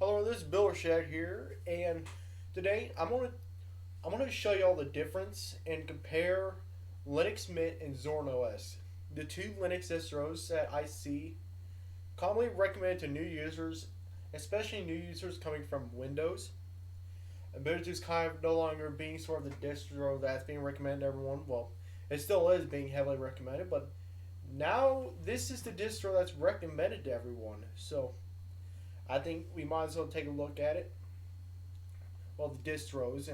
Hello, this is Bill Shed here, and today I'm gonna show you all the difference and compare Linux Mint and Zorin OS, the two Linux distros that I see commonly recommended to new users, especially new users coming from Windows. Ubuntu is kind of no longer being sort of the distro that's being recommended to everyone. Well, it still is being heavily recommended, but now this is the distro that's recommended to everyone. So I think we might as well take a look at it. Well, the distros,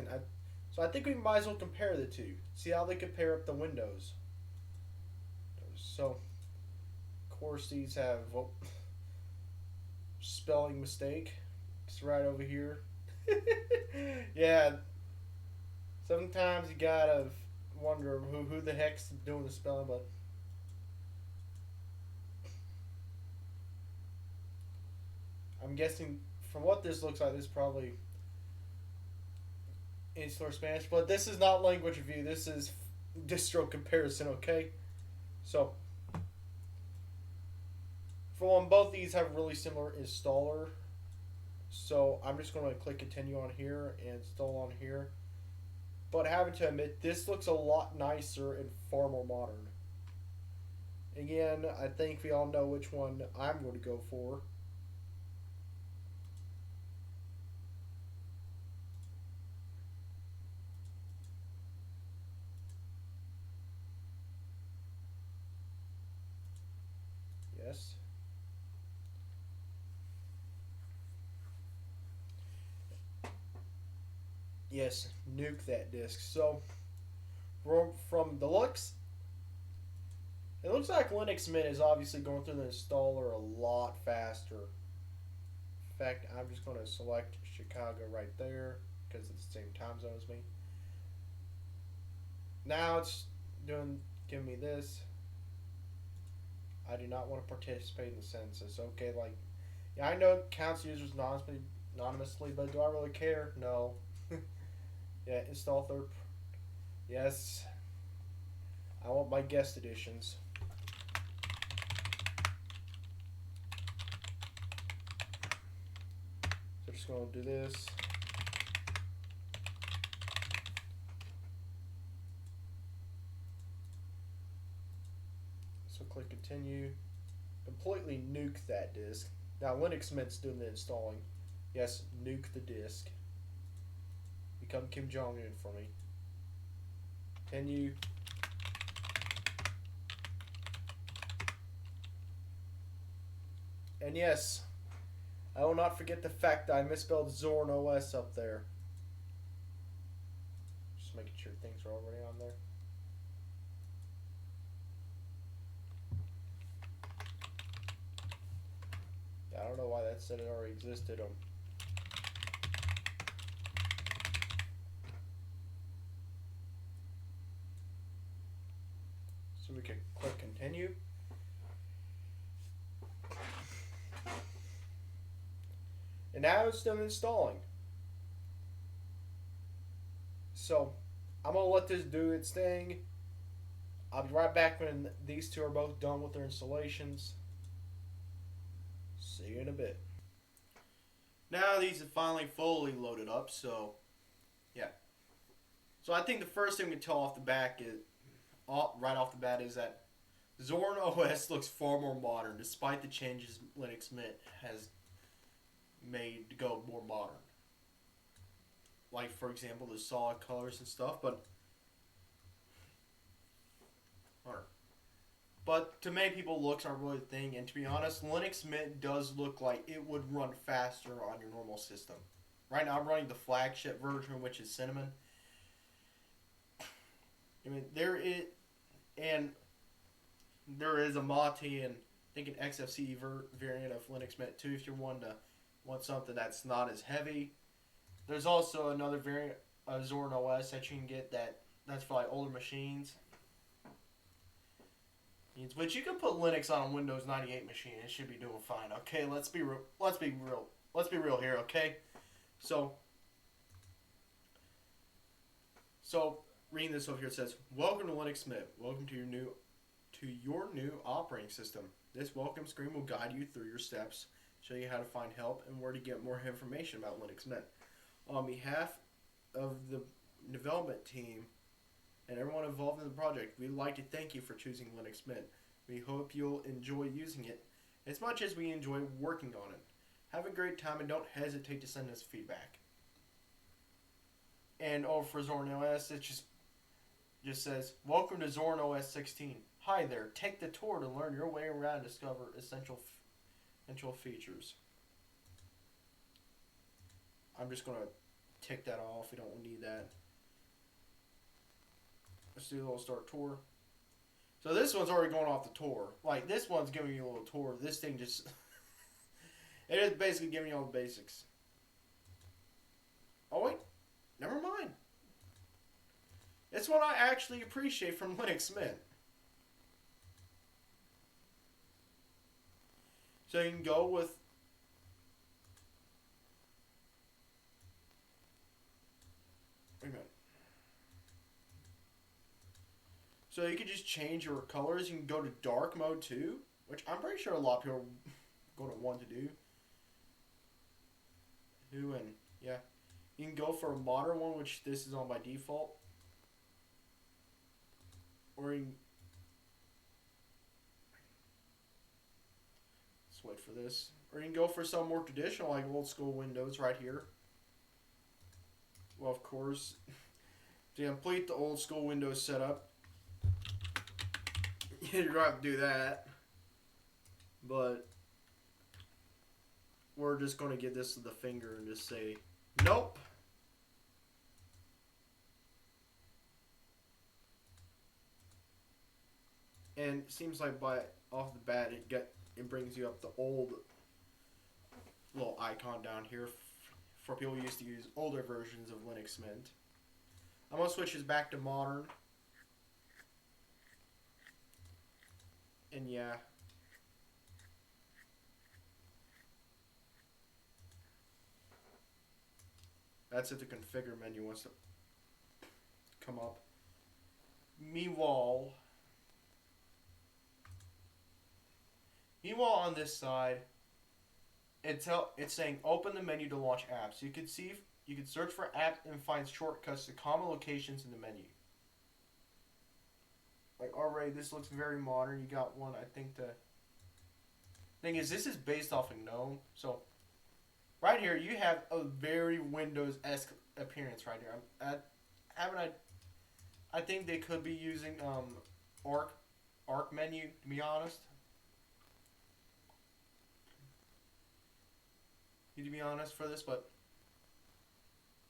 so I think we might as well compare the two. See how they compare up the windows. So, of course, these have spelling mistake. It's right over here. Yeah, sometimes you gotta wonder who the heck's doing the spelling, but I'm guessing from what this looks like, this is probably insular Spanish. But this is not language review. This is distro comparison. Okay, so for one, both these have really similar installer. So I'm just going to click continue on here and install on here. But having to admit, this looks a lot nicer and far more modern. Again, I think we all know which one I'm going to go for. Yes. Yes, nuke that disk. So, from the looks, it looks like Linux Mint is obviously going through the installer a lot faster. In fact, I'm just going to select Chicago right there because it's the same time zone as me. Now it's giving me this. I do not want to participate in the census. Okay, like, yeah, I know it counts users anonymously, but do I really care? No. Yeah, install third. Yes, I want my guest editions. So just going to do this. So click continue. Completely nuke that disk. Now Linux Mint's doing the installing. Yes, nuke the disk. Become Kim Jong Un for me. Continue. And yes, I will not forget the fact that I misspelled Zorin OS up there. Just making sure things are already on there. Yeah, I don't know why that said it already existed. So we can click continue. And now it's done installing. So I'm gonna let this do its thing. I'll be right back when these two are both done with their installations. See you in a bit. Now these are finally fully loaded up, so yeah. So I think the first thing we can tell off the back is right off the bat is that Zorin OS looks far more modern, despite the changes Linux Mint has made to go more modern. Like for example, the solid colors and stuff, but to many people, looks aren't really a thing. And to be honest, Linux Mint does look like it would run faster on your normal system. Right now, I'm running the flagship version, which is Cinnamon. I mean, and there is a Mati and I think an XFCE variant of Linux Mint too. If you're one to want something that's not as heavy, there's also another variant of Zorin OS that you can get that's for like older machines. But you can put Linux on a Windows 98 machine; it should be doing fine. Okay, let's be real. Let's be real. Let's be real here. Okay, so reading this over here, it says, "Welcome to Linux Mint. Welcome to your new operating system. This welcome screen will guide you through your steps show you how to find help and where to get more information about Linux Mint. On behalf of the development team and everyone involved in the project, we'd like to thank you for choosing Linux Mint. We hope you'll enjoy using it as much as we enjoy working on it. Have a great time and don't hesitate to send us feedback. And over for Zorin OS, it just says, "Welcome to Zorin OS 16. Hi there, take the tour to learn your way around and discover essential features." I'm just going to tick that off. We don't need that. Let's do a little start tour. So this one's already going off the tour. Like, this one's giving you a little tour. This thing just... it is basically giving you all the basics. Oh, wait. Never mind. It's what I actually appreciate from Linux Mint. So you can go with... Wait a minute. So you can just change your colors. You can go to dark mode too, which I'm pretty sure a lot of people are going to want to do. And yeah, you can go for a modern one, which this is on by default. Or you can... Let's wait for this. Or you can go for some more traditional, like old school Windows right here. Well, of course, to complete the old school Windows setup, you're going to have to do that. But we're just going to give this to the finger and just say, nope. And it seems like off the bat, it brings you up the old little icon down here for people who used to use older versions of Linux Mint. I'm going to switch this back to modern. And yeah. That's if the configure menu wants to come up. Meanwhile, on this side, it's saying open the menu to launch apps. You can search for apps and find shortcuts to common locations in the menu. Like already, this looks very modern. You got one, I think the thing is, this is based off of GNOME. So right here, you have a very Windows-esque appearance right here. I think they could be using Arc menu, to be honest. To be honest for this, but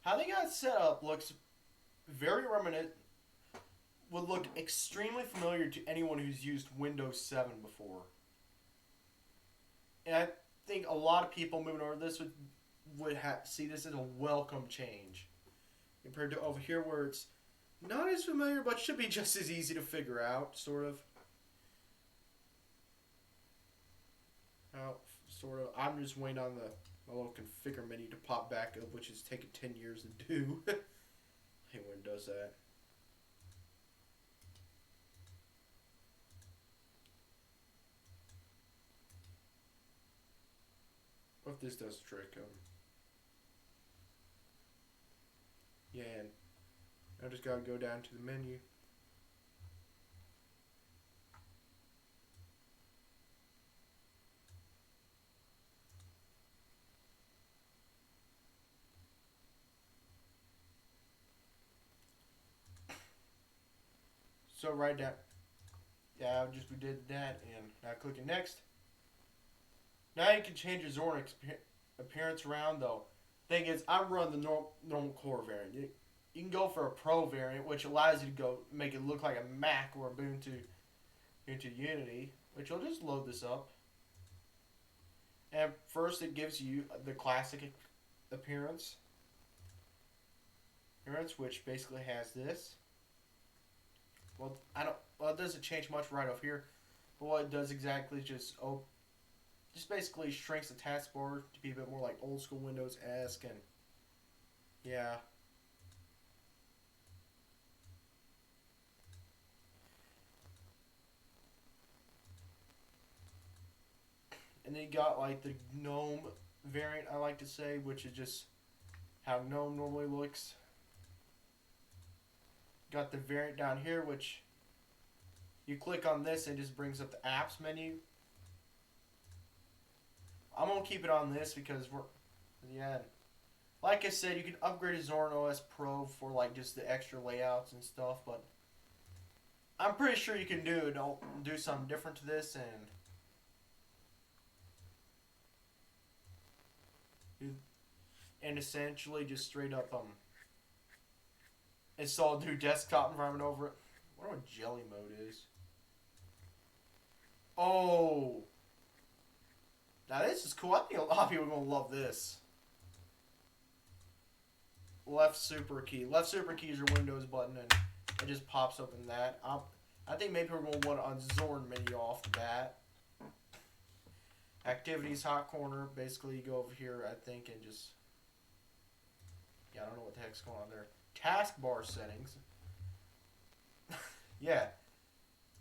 how they got set up looks very reminiscent. Would look extremely familiar to anyone who's used Windows 7 before. And I think a lot of people moving over this would see this as a welcome change compared to over here where it's not as familiar but should be just as easy to figure out, sort of. I'm just waiting on my little configure menu to pop back up, which is taking 10 years to do. I hate when it does that. What if this does the trick? Yeah, and I just gotta go down to the menu. So right now, yeah, we did that, and now clicking next. Now you can change your Zorin appearance around, though. Thing is, I run the normal core variant. You can go for a Pro variant, which allows you to make it look like a Mac or Ubuntu Unity, which will just load this up. And first, it gives you the classic appearance, which basically has this. Well, it doesn't change much right up here, but what it does exactly is just basically shrinks the taskbar to be a bit more like old school Windows-esque, and yeah. And then you got like the GNOME variant, I like to say, which is just how GNOME normally looks. Got the variant down here, which you click on this and it just brings up the apps menu. I'm gonna keep it on this because yeah. Like I said, you can upgrade to Zorin OS Pro for like just the extra layouts and stuff, but I'm pretty sure you can do something different to this and essentially just straight up install a new desktop environment over it. I wonder what jelly mode is. Oh, now this is cool. I think a lot of people are gonna love this. Left super key. Left super key is your Windows button, and it just pops up in that. I think maybe we're going to want it on Zorin menu off the bat. Activities, hot corner. Basically, you go over here, I think, and just... Yeah, I don't know what the heck's going on there. Taskbar settings. Yeah.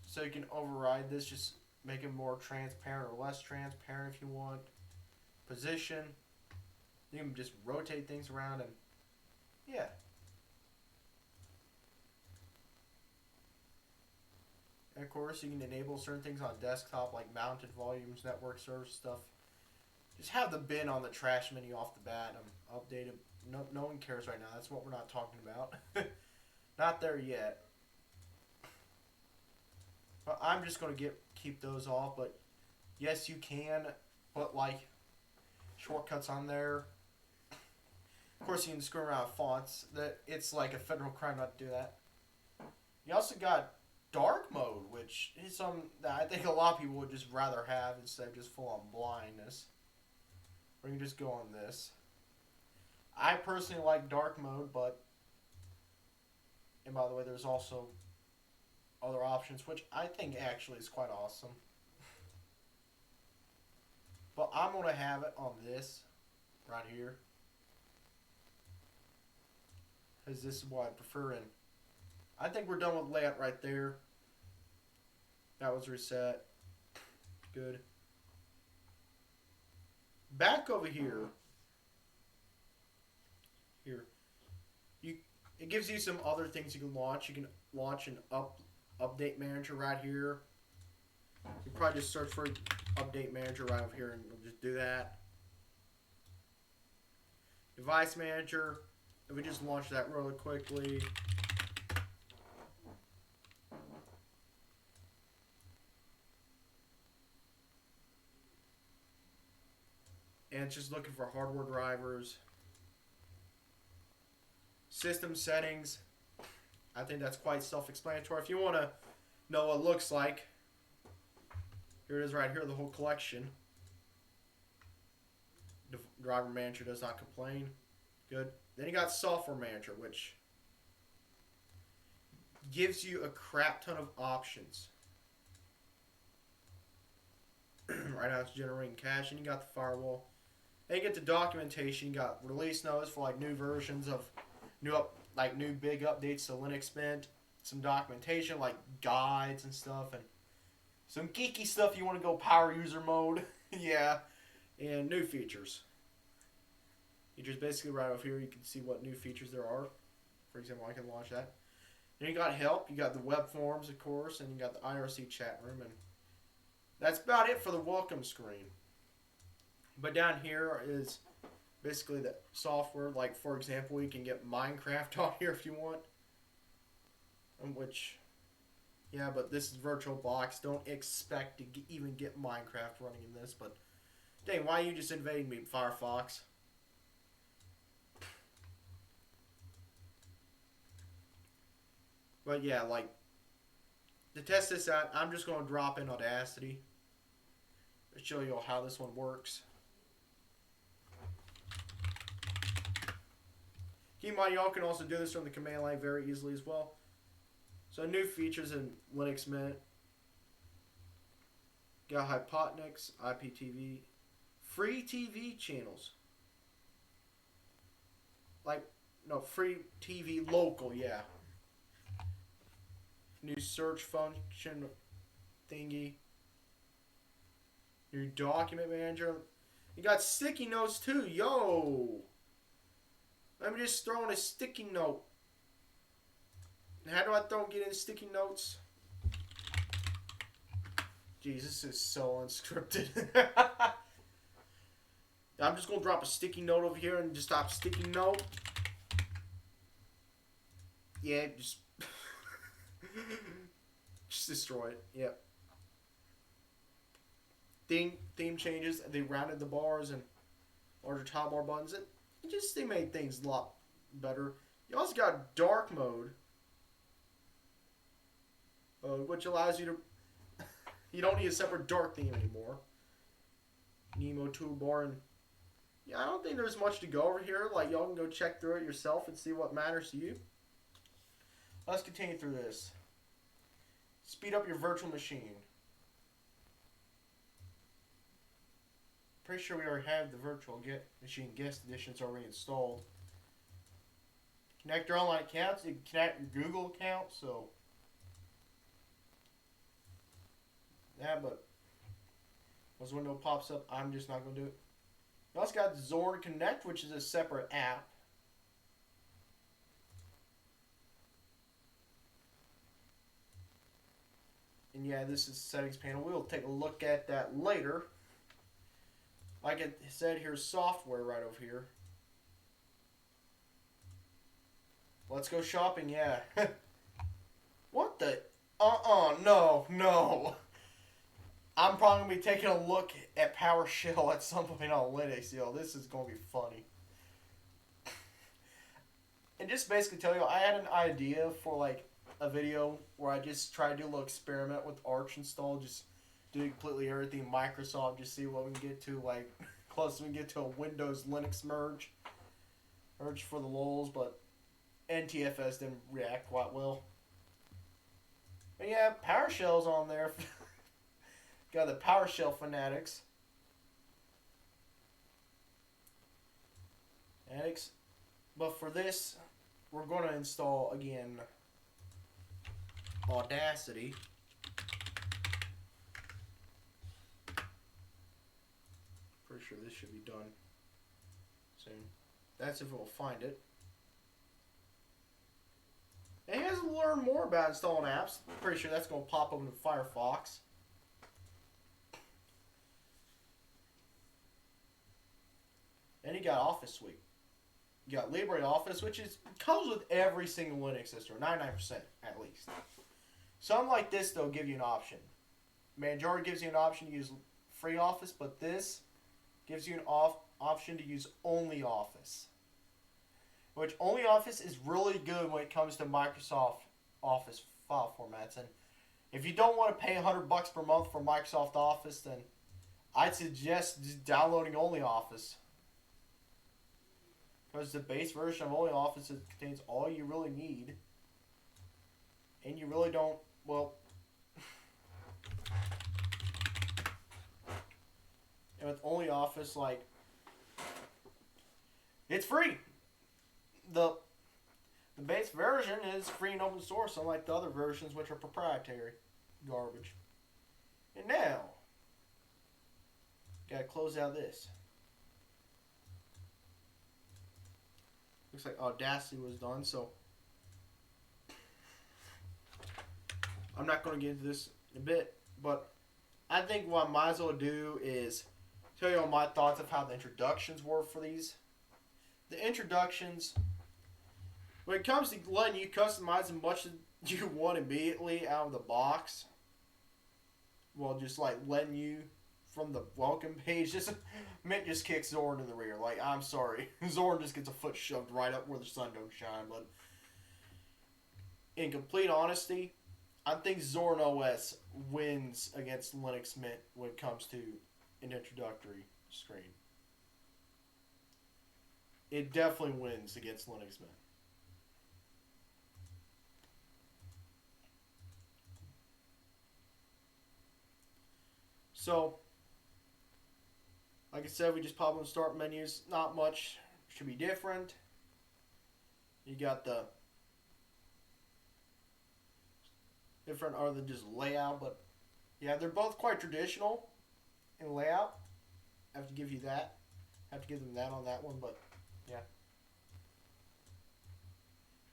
So you can override this. Just make it more transparent or less transparent if you want. Position. You can just rotate things around and... Yeah. And of course, you can enable certain things on desktop, like mounted volumes, network service stuff. Just have the bin on the trash menu off the bat. Updated. No one cares right now. That's what we're not talking about. Not there yet. But I'm just going to keep those off. But yes, you can put like shortcuts on there. Of course, you can screw around with fonts. It's like a federal crime not to do that. You also got dark mode, which is something that I think a lot of people would just rather have instead of just full-on blindness. Or you can just go on this. I personally like dark mode, but... And by the way, there's also other options, which I think actually is quite awesome. But I'm going to have it on this right here. Because this is what I prefer. And I think we're done with layout right there. That was reset. Good. Back over here. It gives you some other things you can launch. You can launch an update manager right here. You probably just search for update manager right over here and we'll just do that. Device manager. If we just launch that really quickly. And it's just looking for hardware drivers. System settings. I think that's quite self-explanatory. If you want to know what it looks like, here it is right here, the whole collection. Driver manager does not complain. Good. Then you got software manager, which gives you a crap ton of options. Right now it's generating cache, and you got the firewall. Then you get the documentation. You got release notes for like new versions of new big updates to Linux Mint. Some documentation like guides and stuff, and some geeky stuff you want to go power user mode. Yeah, and new features. You just basically right over here you can see what new features there are. For example, I can launch that. Then you got help. You got the web forms, of course, and you got the IRC chat room, and that's about it for the welcome screen. But down here is basically the software. Like, for example, you can get Minecraft on here if you want. Which, yeah, but this is VirtualBox. Don't expect to even get Minecraft running in this. But, dang, why are you just invading me, Firefox? But, yeah, like, to test this out, I'm just going to drop in Audacity to show you how this one works. Keep in mind, y'all can also do this from the command line very easily as well. So new features in Linux Mint. Got Hypotniks, IPTV, free TV channels. Free TV local, yeah. New search function thingy. Your document manager. You got sticky notes too. Yo. Let me just throw in a sticky note. How do I get in sticky notes? Jeez, this is so unscripted. I'm just gonna drop a sticky note over here and just stop sticky note. Yeah, just just destroy it. Yep. Theme changes. They rounded the bars and larger top bar buttons. They made things a lot better. You also got dark mode, which allows you to. You don't need a separate dark theme anymore. Nemo toolbar, and yeah, I don't think there's much to go over here. Like, y'all can go check through it yourself and see what matters to you. Let's continue through this. Speed up your virtual machine. Pretty sure we already have the virtual machine guest editions already installed. Connect your online accounts. You can connect your Google account, so yeah, but once the window pops up, I'm just not going to do it. We also got Zorin Connect, which is a separate app. And yeah, this is the settings panel. We'll take a look at that later. Like it said, here's software right over here. Let's go shopping, yeah. What the? No. I'm probably going to be taking a look at PowerShell at some point on Linux. Yo, this is going to be funny. And just basically tell you, I had an idea for like a video where I just try to do a little experiment with Arch install. Just do completely everything Microsoft. Just see what we can get to, like, close we can get to a Windows Linux merge. Merge for the lulz, but NTFS didn't react quite well. But yeah, PowerShell's on there. Got the PowerShell fanatics. But for this, we're going to install, again, Audacity. Pretty sure this should be done soon. That's if we'll find it. And you guys will learn more about installing apps. Pretty sure that's going to pop up in Firefox. And you got Office Suite. You got LibreOffice, which comes with every single Linux system, 99% at least. Some like this, though, give you an option. Manjaro gives you an option to use free Office, but this gives you an option to use only Office. Which only Office is really good when it comes to Microsoft Office file formats. And if you don't want to pay $100 per month for Microsoft Office, then I'd suggest just downloading only Office. Because the base version of only Office contains all you really need. And you really don't, well... and with only Office, like... it's free! The base version is free and open source, unlike the other versions, which are proprietary garbage. And now... gotta close out this. Looks like Audacity was done, so I'm not going to get into this in a bit, but I think what I might as well do is tell you all my thoughts of how the introductions were for these. The introductions, when it comes to letting you customize as much as you want immediately out of the box, well, just like letting you from the welcome page, Mint just kicks Zorin in the rear. Like, I'm sorry. Zorin just gets a foot shoved right up where the sun don't shine. But in complete honesty, I think Zorin OS wins against Linux Mint when it comes to an introductory screen. It definitely wins against Linux Mint. So, like I said, we just pop on start menus. Not much should be different. You got the different other than just layout, but yeah, they're both quite traditional. and layout. I have to give you that. I have to give them that on that one, but yeah.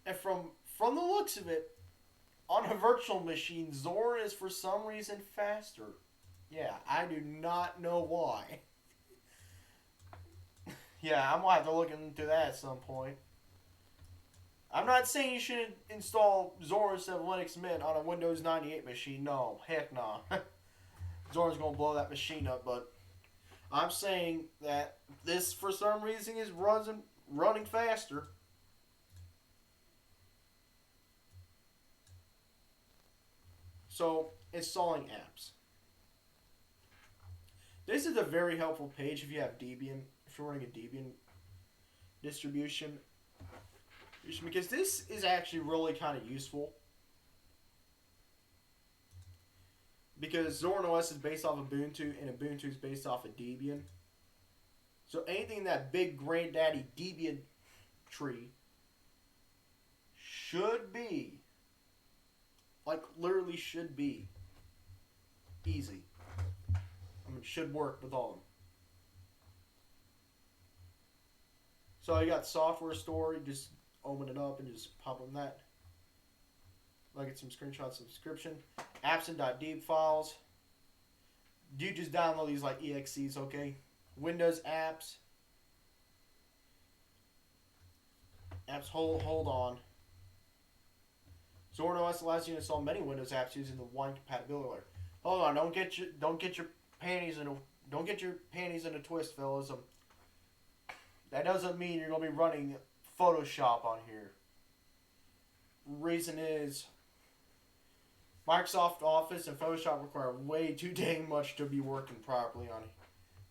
And from the looks of it, on a virtual machine, Zorin is for some reason faster. Yeah, I do not know why. Yeah, I'm gonna have to look into that at some point. I'm not saying you should install Zorin instead of Linux Mint on a Windows 98 machine. No, heck no. Zorin's gonna blow that machine up, but I'm saying that this, for some reason, is running faster. So, installing apps. This is a very helpful page if you have Debian, if you're running a Debian distribution. Because this is actually really kind of useful. Because Zorin OS is based off of Ubuntu, and Ubuntu is based off of Debian. So anything in that big granddaddy Debian tree should be, like literally should be, easy. I mean, should work with all of them. So you got software store, you just open it up and just pop on that. I'll get some screenshots of the description. Apps and .deb files. You just download these like exes, okay? Windows apps. Apps, hold on. Zorin OS allows you to install many Windows apps using the wine compatibility alert. Hold on, don't get your panties in a twist, fellas. That doesn't mean you're gonna be running Photoshop on here. Reason is Microsoft Office and Photoshop require way too dang much to be working properly on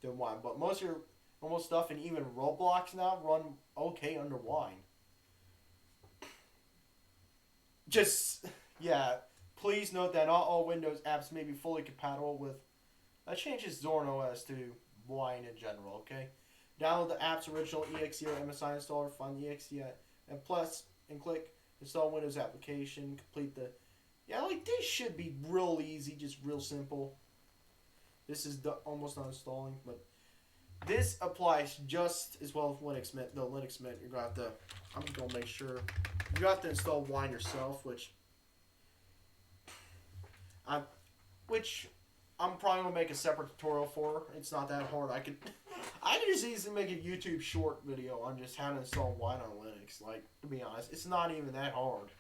the Wine. But most of your normal stuff and even Roblox now run okay under Wine. Just, yeah, please note that not all Windows apps may be fully compatible with. That changes Zorin OS to Wine in general, okay? Download the app's original exe or MSI installer, find the exe, and click install Windows application, complete the. Yeah, like this should be real easy, just real simple. This is almost not installing, but this applies just as well as Linux Mint. No, Linux Mint, you're gonna have to. I'm just gonna make sure you have to install Wine yourself, which I'm probably gonna make a separate tutorial for. It's not that hard. I could just easily make a YouTube short video on just how to install Wine on Linux. Like, to be honest, it's not even that hard.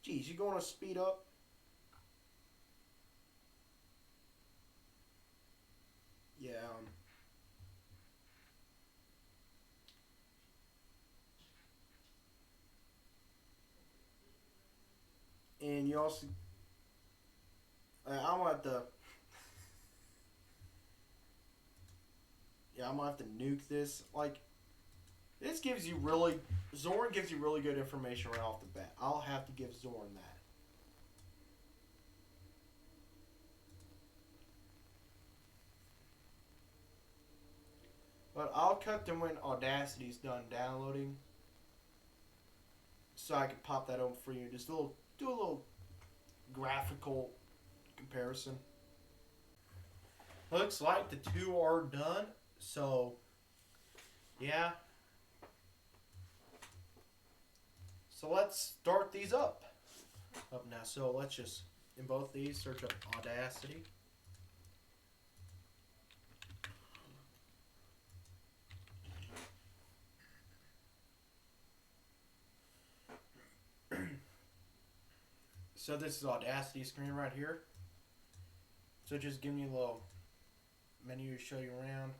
Geez, you going to speed up? Yeah. And you also, I'm gonna have to. Yeah, I'm gonna have to nuke this. Like, this gives you really, Zorin gives you really good information right off the bat. I'll have to give Zorin that. But I'll cut to when Audacity's done downloading, so I can pop that over for you. Just do a little graphical comparison. Looks like the two are done. So, yeah. So let's start these up now. So let's just, in both these, search up Audacity. So this is Audacity screen right here. So just give me a little menu to show you around.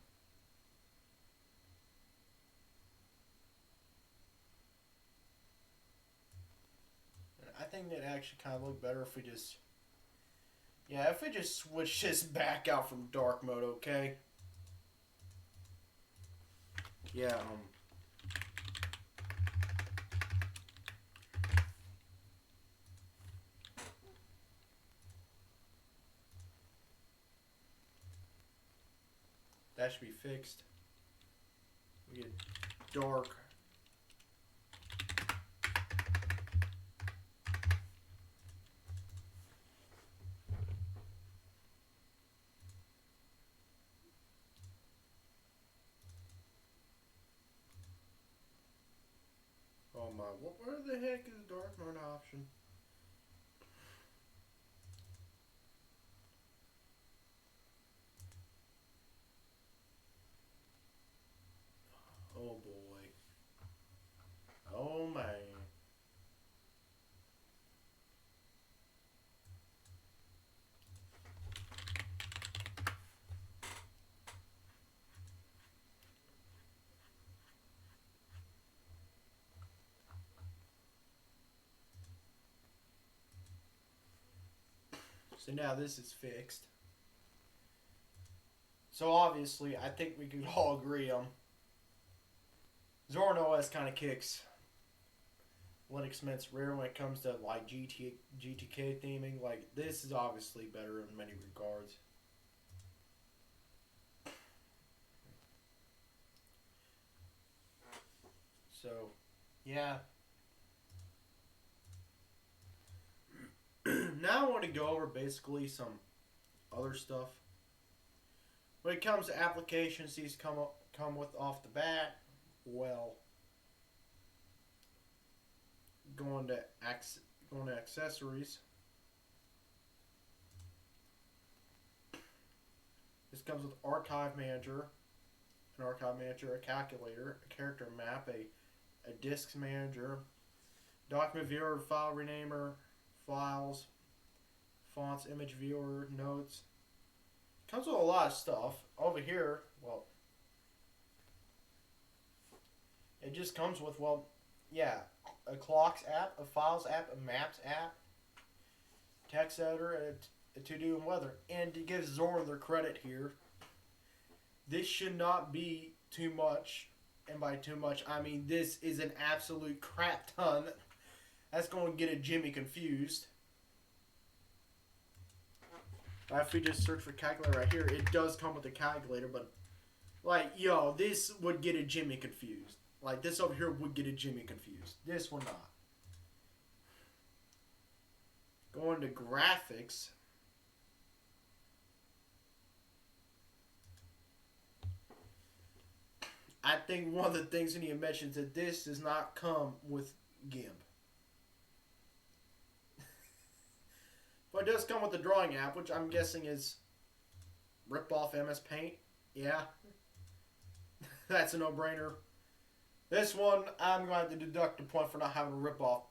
And I think that actually kind of look better if we just, yeah, if we just switch this back out from dark mode, okay? Yeah, that should be fixed. We get dark my, where the heck is the dark mode option? Oh boy. Oh man. So now this is fixed. So obviously, I think we can all agree Zorin OS kind of kicks Linux Mint's rear when it comes to like GTK theming. Like this is obviously better in many regards. So, yeah. Now I want to go over basically some other stuff. When it comes to applications these come with off the bat, well, going to accessories. This comes with Archive Manager, a calculator, a character map, a disks manager, document viewer, file renamer, files, fonts, image viewer, notes. Comes with a lot of stuff. Over here, well, it just comes with, well, yeah, a clocks app, a files app, a maps app, text editor, and a to-do and weather. And to give Zorin their credit here, this should not be too much. And by too much, I mean this is an absolute crap ton. That's going to get a Jimmy confused. If we just search for calculator right here, it does come with a calculator, but like, yo, this would get a Jimmy confused. Like, this over here would get a Jimmy confused. This will not. Going to graphics. I think one of the things we need to mention is that this does not come with GIMP. But it does come with the drawing app, which I'm guessing is rip off MS Paint. Yeah. That's a no-brainer. This one, I'm going to deduct a point for not having a rip off.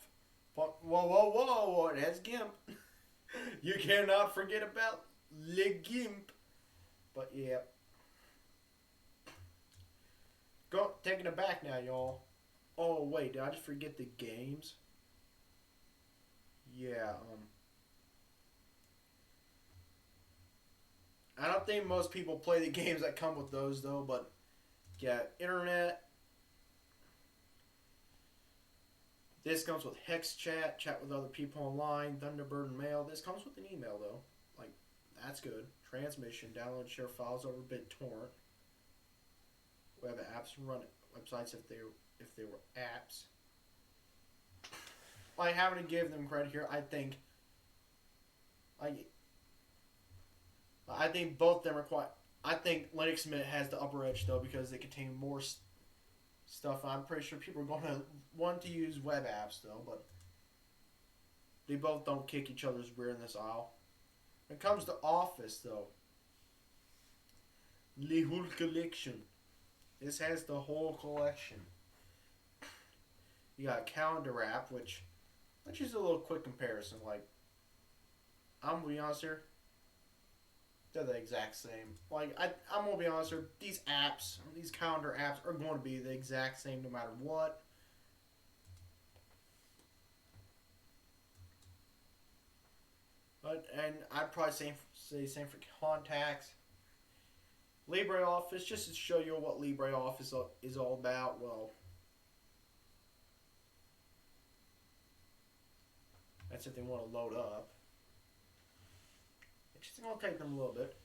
Whoa, whoa, whoa, it has GIMP. You cannot forget about the GIMP. But yeah. Taking it back now, y'all. Oh, wait, did I just forget the games? Yeah, I don't think most people play the games that come with those, though, but yeah, internet. This comes with Hex Chat, chat with other people online, Thunderbird and Mail. This comes with an email, though. Like, that's good. Transmission, download, share files over BitTorrent. Web apps, run websites if they were apps. Like, having to give them credit here, I think both of them are quite. I think Linux Mint has the upper edge though because they contain more stuff. I'm pretty sure people are going to want to use web apps though, but they both don't kick each other's rear in this aisle. When it comes to Office though, the whole collection. This has the whole collection. You got a calendar app, which let's use a little quick comparison. Like, I'm gonna be honest here. They're the exact same. Like, I'm going to be honest here. These apps, these calendar apps are going to be the exact same no matter what. And I'd probably say the same for contacts. LibreOffice, just to show you what LibreOffice is all about. Well, that's if they want to load up. It's going to take them a little bit.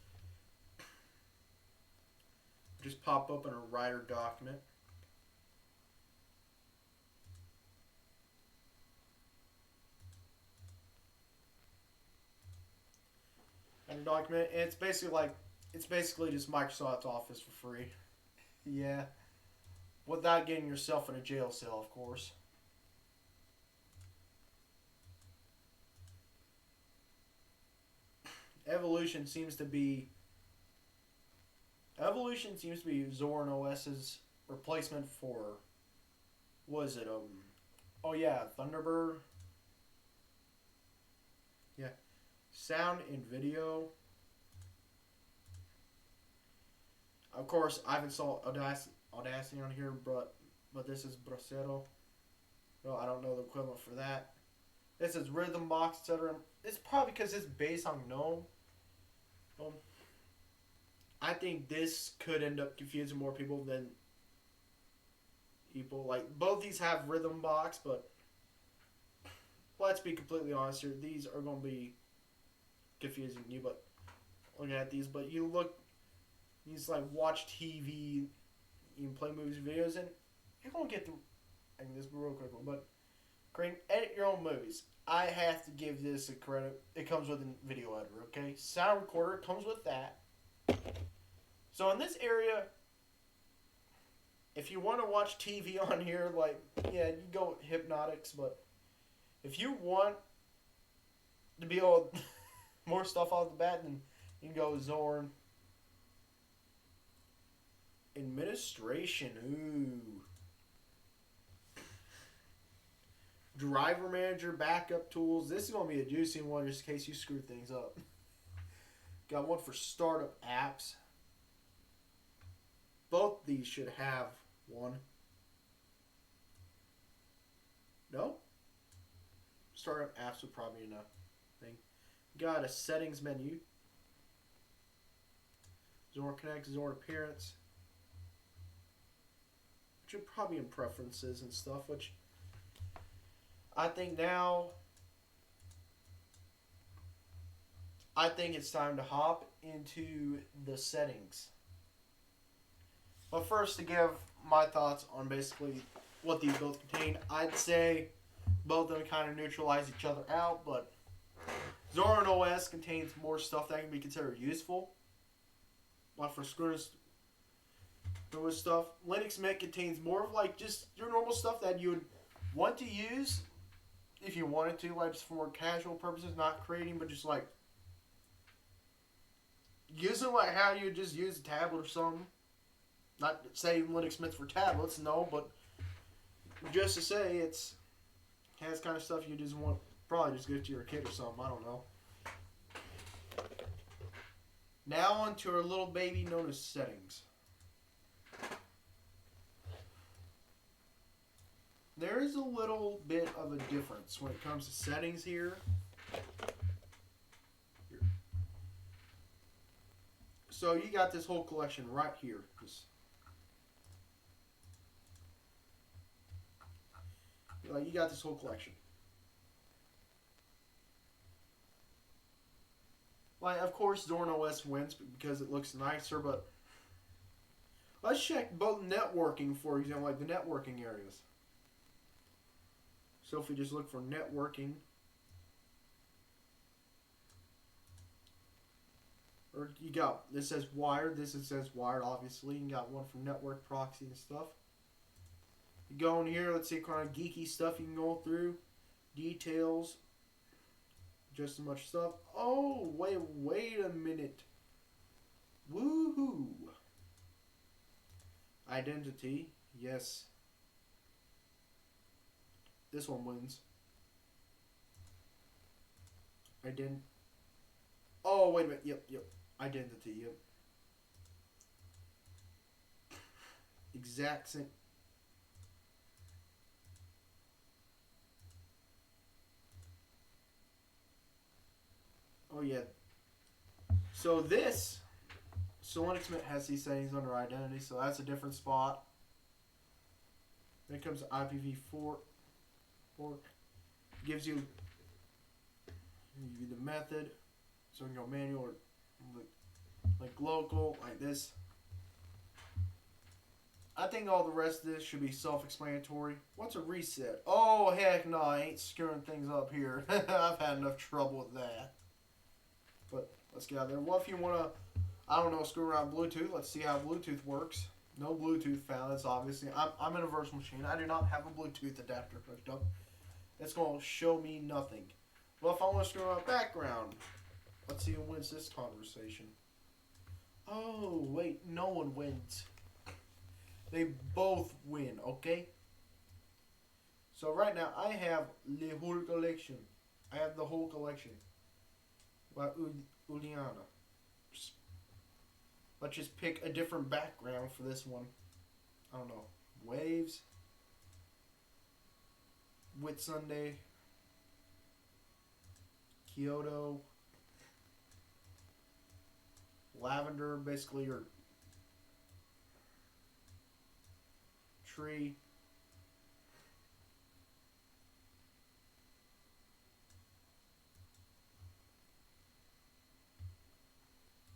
Just pop up in a writer document. And document, and it's basically just Microsoft Office for free. Yeah. Without getting yourself in a jail cell, of course. Evolution seems to be Zorin OS's replacement for, was it oh yeah, Thunderbird. Yeah, sound and video. Of course, I've installed Audacity on here, but this is Bracero. No, I don't know the equivalent for that. This is Rhythm Box, etc. It's probably because it's based on GNOME. I think this could end up confusing more people than people. Like, both these have Rhythm Box, but let's be completely honest here. These are going to be confusing you, but looking at these. But you just like watch TV, you can play movies, videos, and you're going to get through. I can just real quick, but edit your own movies. I have to give this a credit. It comes with a video editor, okay? Sound recorder comes with that. So in this area, if you want to watch TV on here, like, yeah, you go with Hypnotics, but if you want to be able to more stuff off the bat, then you can go with Zorin. Administration, ooh. Driver Manager, backup tools. This is going to be a juicy one just in case you screw things up. Got one for startup apps. Both these should have one. No? Startup apps would probably be enough thing. Got a settings menu. Zorin Connect, Zorin Appearance. Which are probably in preferences and stuff, which I think it's time to hop into the settings. But first, to give my thoughts on basically what these both contain, I'd say both of them kind of neutralize each other out, but Zorin OS contains more stuff that can be considered useful. Like for screwing stuff. Linux Mint contains more of like just your normal stuff that you would want to use if you wanted to, like just for more casual purposes, not creating, but just like using like how you would just use a tablet or something. Not saying Linux Mint's for tablets, no, but just to say it has kind of stuff you just want, probably just give to your kid or something, I don't know. Now on to our little baby known as settings. There is a little bit of a difference when it comes to settings here. So you got this whole collection right here. You got this whole collection. Like, of course, Zorin OS wins because it looks nicer, but let's check both networking, for example, like the networking areas. So if we just look for networking, or you got, this says wired, says wired, obviously. You got one for network proxy and stuff. You go in here, let's see, kind of geeky stuff you can go through. Details. Just as much stuff. Oh, wait a minute. Woohoo. Identity. Yes. This one wins. Oh, wait a minute. Yep. Identity, yep. Exact same. Oh, yeah. So Linux Mint has these settings under identity, so that's a different spot. Then comes IPv4. Gives you the method, so you can go manual or like local, like this. I think all the rest of this should be self-explanatory. What's a reset? Oh, heck no, I ain't screwing things up here. I've had enough trouble with that. But let's get out there. Well, if you want to, I don't know, screw around Bluetooth, let's see how Bluetooth works. No Bluetooth found. That's obviously, I'm in a virtual machine. I do not have a Bluetooth adapter hooked up. It's going to show me nothing. Well, if I want to screw around background, Let's see who wins this conversation. Oh, wait, no one wins. They both win, okay? So right now, I have the whole collection. I have the whole collection. Uliana. Let's just pick a different background for this one. I don't know. Waves. Whit Sunday. Kyoto. Lavender, basically your tree.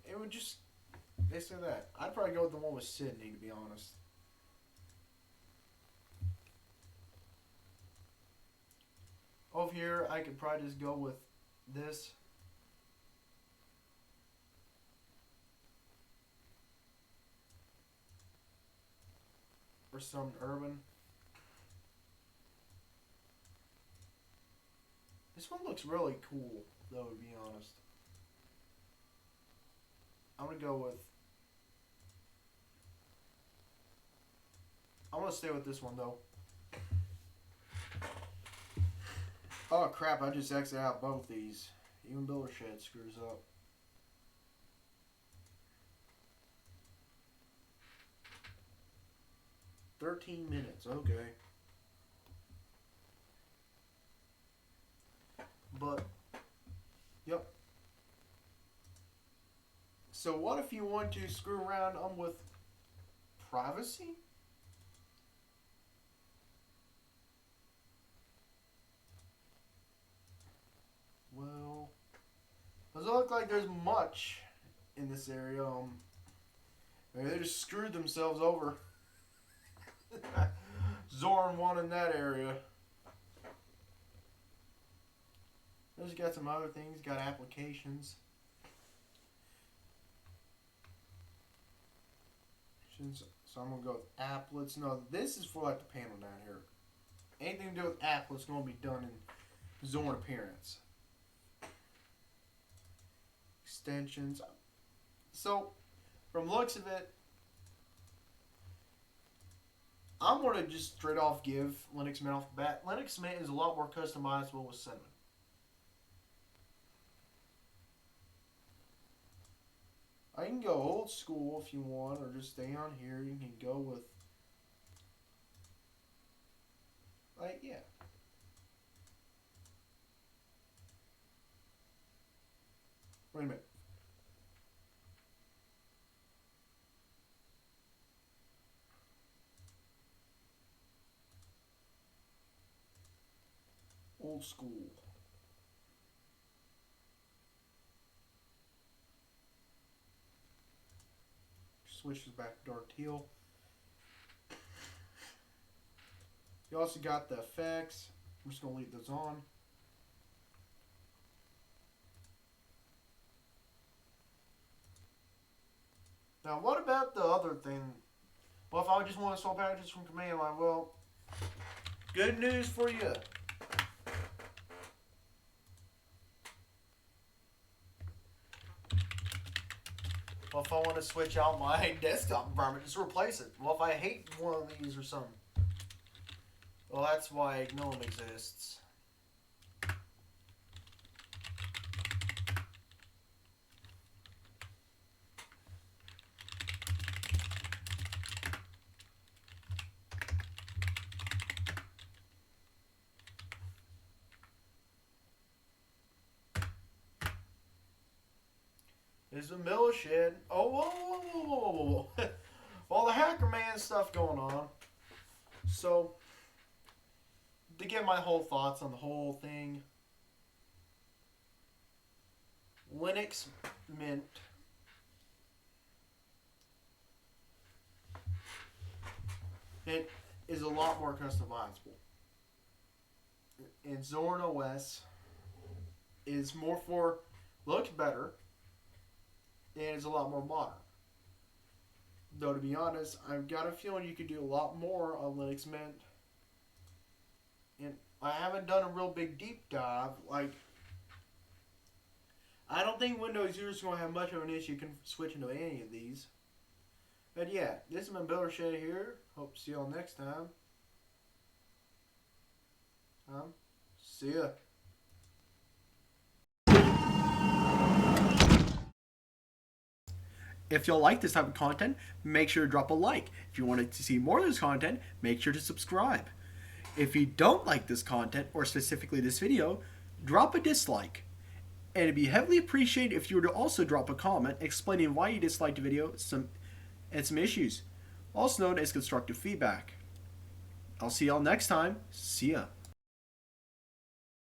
It would just basically that. I'd probably go with the one with Sydney, to be honest. Over here, I could probably just go with this. Or some urban. This one looks really cool, though, to be honest. I'm gonna go with. I'm gonna stay with this one though. Oh crap! I just exited out both these. Even Builder Shed screws up. $13. Okay. But, yep. So what if you want to screw around with privacy? Well, doesn't look like there's much in this area. Maybe they just screwed themselves over. Zorin won in that area. There's got some other things. Got applications. So I'm gonna go with applets. No, this is for like the panel down here. Anything to do with applets gonna be done in Zorin appearance. Extensions. So, from looks of it, I'm gonna just straight off give Linux Mint off the bat. Linux Mint is a lot more customizable with Cinnamon. I can go old school if you want, or just stay on here. You can go with, like, yeah. Wait a minute. Old school. Switches back to dark teal. You also got the effects. I'm just going to leave those on. Now, what about the other thing? Well, if I just want to install packages from command line, well, good news for you. Well, if I want to switch out my desktop environment, just replace it. Well, if I hate one of these or something, well, that's why GNOME exists. There's a millished. Oh, whoa, whoa, whoa, whoa, whoa, whoa. All the Hacker Man stuff going on. So, to get my whole thoughts on the whole thing, Linux Mint it is a lot more customizable. And Zorin OS is more for, looks better, and it's a lot more modern. Though, to be honest, I've got a feeling you could do a lot more on Linux Mint. And I haven't done a real big deep dive. Like, I don't think Windows users are going to have much of an issue switching to any of these. But yeah, this is my builder shed here. Hope to see y'all next time. See ya. If y'all like this type of content, make sure to drop a like. If you wanted to see more of this content, make sure to subscribe. If you don't like this content, or specifically this video, drop a dislike. And it'd be heavily appreciated if you were to also drop a comment explaining why you disliked the video and some issues, also known as constructive feedback. I'll see y'all next time. See ya.